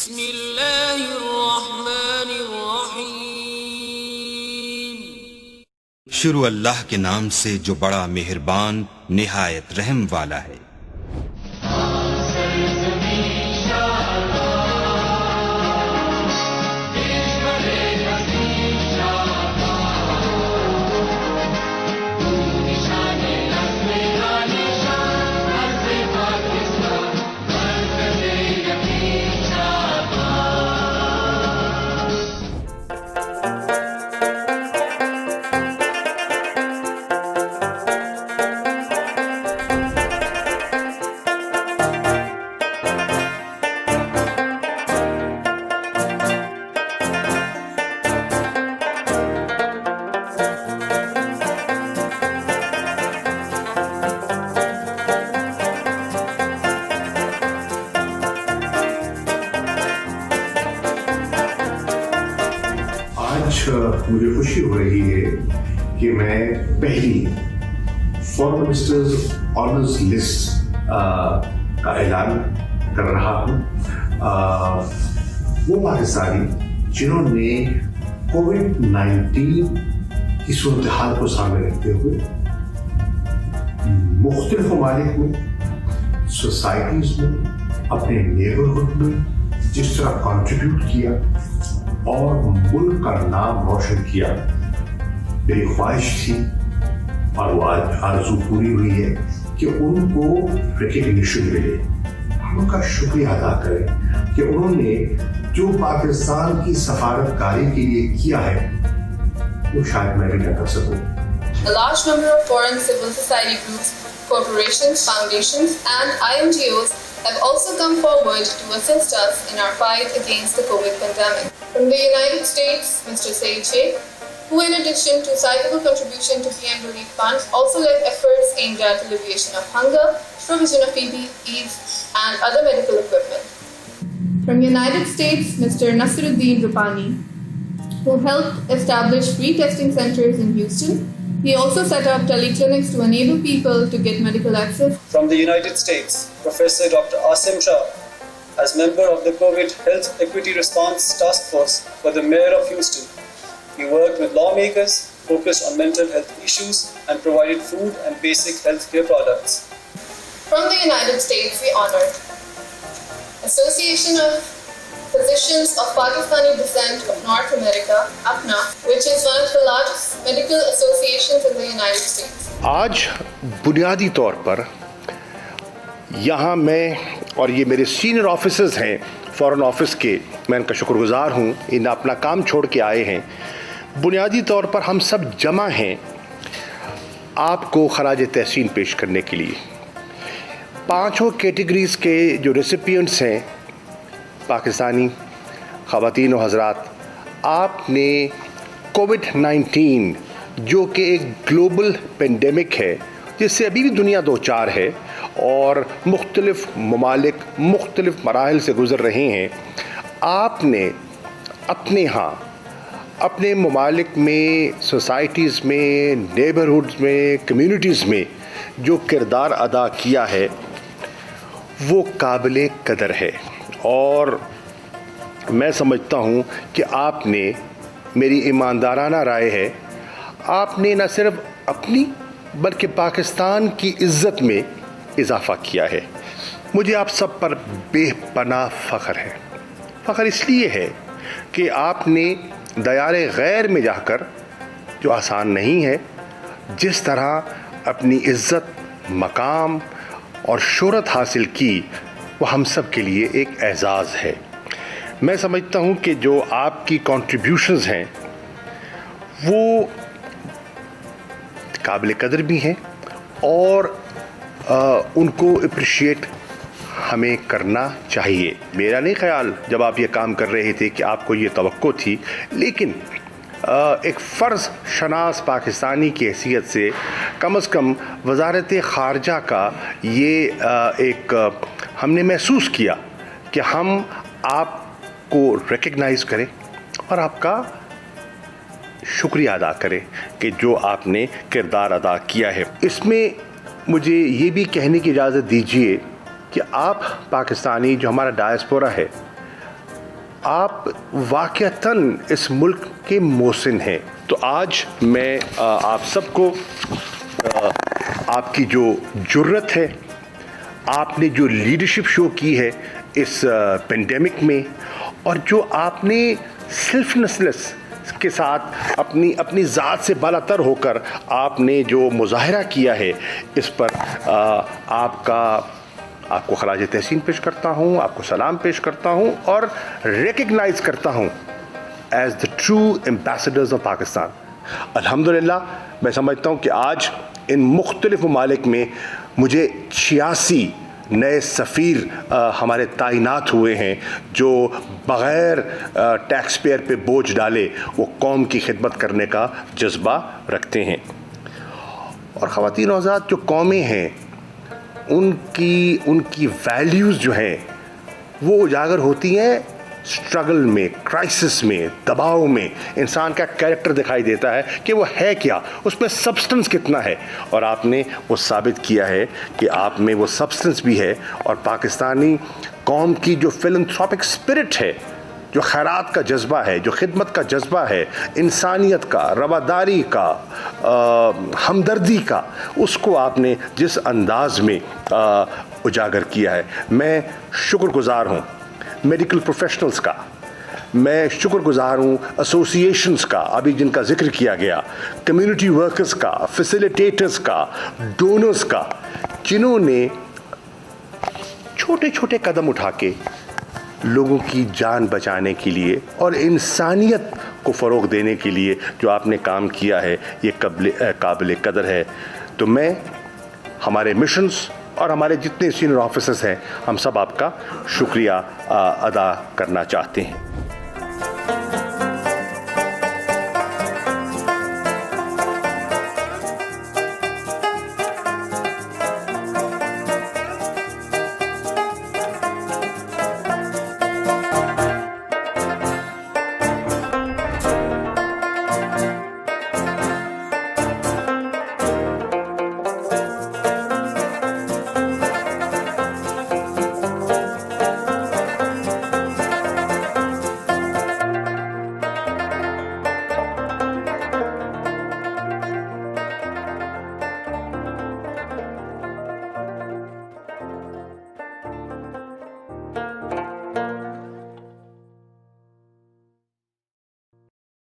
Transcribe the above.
بسم اللہ الرحمن الرحیم. شروع اللہ کے نام سے جو بڑا مہربان نہایت رحم والا ہے. مجھے خوشی ہو رہی ہے کہ میں پہلی فورن منسٹرز آنرز لسٹ کا اعلان کر رہا ہوں. وہ پاکستانی جنہوں نے کووڈ-19 کی صورتحال کو سامنے رکھتے ہوئے مختلف ممالک میں، سوسائٹیز میں، اپنے نیبرہڈ میں جس طرح کنٹریبیوٹ کیا اور ملک کا نام روشن کیا. میری خواہش تھی اور وہ آج آرزو پوری ہوئی ہے کہ ان کو ریکگنیشن ملے. ہم ان کا شکریہ ادا کریں کہ انہوں نے جو پاکستان کی سفارت کاری کے لیے کیا ہے وہ شاید میں بھی نہ کر سکوں. A large number of foreign civil society groups, corporations, foundations and INGOs have also come forward to assist us in our fight against the COVID pandemic. From the United States, Mr. Saeed Sheikh, who in addition to sizable contribution to PM Relief Fund, also led efforts aimed at alleviation of hunger, provision of PPEs and other medical equipment. From United States, Mr. Nasiruddin Rupani, who helped establish free testing centers in Houston. He also set up teleclinics to enable people to get medical access. From the United States, Professor Dr. Asim Shah, as member of the COVID Health Equity Response Task Force for the Mayor of Houston, he worked with lawmakers, focused on mental health issues, and provided food and basic health care products. From the United States, we honored Association of Physicians of Pakistani descent of North America, APNA, which is one of the largest medical associations in the United States. آج بنیادی طور پر یہاں میں اور یہ میرے senior officers ہیں foreign office کے، میں ان کا شکر گزار ہوں. ان اپنا کام چھوڑ کے آئے ہیں. بنیادی طور پر ہم سب جمع ہیں آپ کو خراج تحسین پیش کرنے کے لیے. پانچوں کیٹیگریز کے جو ریسیپینٹس ہیں پاکستانی خواتین و حضرات، آپ نے کووڈ-19 جو کہ ایک گلوبل پینڈیمک ہے جس سے ابھی بھی دنیا دو چار ہے اور مختلف ممالک مختلف مراحل سے گزر رہے ہیں، آپ نے اپنے ہاں اپنے ممالک میں، سوسائٹیز میں، نیبرہڈز میں، کمیونٹیز میں جو کردار ادا کیا ہے وہ قابل قدر ہے. اور میں سمجھتا ہوں کہ آپ نے، میری ایماندارانہ رائے ہے، آپ نے نہ صرف اپنی بلکہ پاکستان کی عزت میں اضافہ کیا ہے. مجھے آپ سب پر بے پناہ فخر ہے. فخر اس لیے ہے کہ آپ نے دیار غیر میں جا کر، جو آسان نہیں ہے، جس طرح اپنی عزت، مقام اور شہرت حاصل کی، وہ ہم سب کے لیے ایک اعزاز ہے. میں سمجھتا ہوں کہ جو آپ کی کنٹریبیوشنز ہیں وہ قابل قدر بھی ہیں اور ان کو اپریشیٹ ہمیں کرنا چاہیے. میرا نہیں خیال جب آپ یہ کام کر رہے تھے کہ آپ کو یہ توقع تھی، لیکن ایک فرض شناس پاکستانی کی حیثیت سے کم از کم وزارت خارجہ کا یہ ایک ہم نے محسوس کیا کہ ہم آپ کو ریکگنائز کریں اور آپ کا شکریہ ادا کریں کہ جو آپ نے کردار ادا کیا ہے. اس میں مجھے یہ بھی کہنے کی اجازت دیجیے کہ آپ پاکستانی جو ہمارا ڈائسپورا ہے آپ واقعتاً اس ملک کے محسن ہیں. تو آج میں آپ سب کو آپ کی جو جرت ہے, آپ نے جو لیڈرشپ شو کی ہے اس پینڈیمک میں, اور جو آپ نے سیلفنسنس کے ساتھ اپنی ذات سے بالا تر ہو کر آپ نے جو مظاہرہ کیا ہے, اس پر آپ کو خراج تحسین پیش کرتا ہوں, آپ کو سلام پیش کرتا ہوں اور ریکگنائز کرتا ہوں as the true ambassadors of Pakistan. الحمدللہ میں سمجھتا ہوں کہ آج ان مختلف ممالک میں مجھے 86 نئے سفیر ہمارے تعینات ہوئے ہیں جو بغیر ٹیکس پیئر پہ بوجھ ڈالے وہ قوم کی خدمت کرنے کا جذبہ رکھتے ہیں. اور خواتین و حضرات, جو قومیں ہیں ان کی ویلیوز جو ہیں وہ اجاگر ہوتی ہیں اسٹرگل میں, کرائسس میں, دباؤ میں. انسان کا کیریکٹر دکھائی دیتا ہے کہ وہ ہے کیا, اس میں سبسٹنس کتنا ہے, اور آپ نے وہ ثابت کیا ہے کہ آپ میں وہ سبسٹنس بھی ہے. اور پاکستانی قوم کی جو فلنتھروپک اسپرٹ ہے, جو خیرات کا جذبہ ہے, جو خدمت کا جذبہ ہے, انسانیت کا, رواداری کا, ہمدردی کا, اس کو آپ نے جس انداز میں اجاگر کیا ہے, میں شکر گزار ہوں میڈیکل پروفیشنلز کا, میں شکر گزار ہوں ایسوسیشنز کا ابھی جن کا ذکر کیا گیا, کمیونٹی ورکرز کا, فیسیلیٹیٹرز کا, ڈونرز کا, جنہوں نے چھوٹے چھوٹے قدم اٹھا کے لوگوں کی جان بچانے کے لیے اور انسانیت کو فروغ دینے کے لیے جو آپ نے کام کیا ہے, یہ قابل قدر ہے. تو میں ہمارے مشنز اور ہمارے جتنے سینئر آفیسرز ہیں, ہم سب آپ کا شکریہ ادا کرنا چاہتے ہیں.